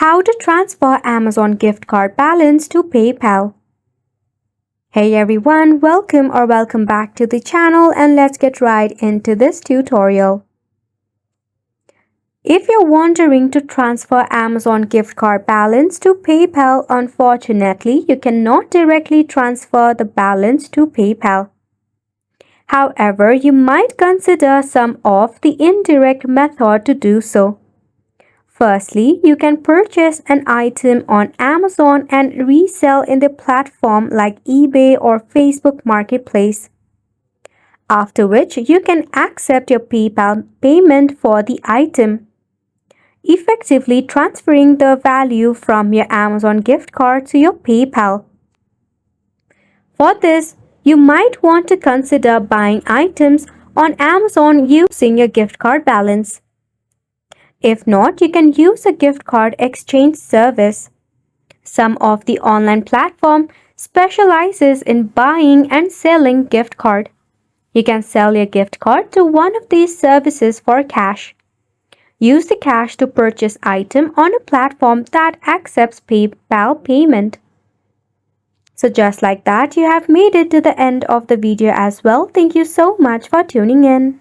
How to transfer Amazon gift card balance to PayPal. Hey everyone, welcome back to the channel, and let's get right into this tutorial. If you're wondering to transfer Amazon gift card balance to PayPal, unfortunately, you cannot directly transfer the balance to PayPal. However, you might consider some of the indirect method to do so. Firstly, you can purchase an item on Amazon and resell in the platform like eBay or Facebook Marketplace. After which, you can accept your PayPal payment for the item, effectively transferring the value from your Amazon gift card to your PayPal. For this, you might want to consider buying items on Amazon using your gift card balance. If not, you can use a gift card exchange service. Some of the online platform specializes in buying and selling gift card. You can sell your gift card to one of these services for cash. Use the cash to purchase item on a platform that accepts PayPal payment. So just like that, you have made it to the end of the video as well. Thank you so much for tuning in.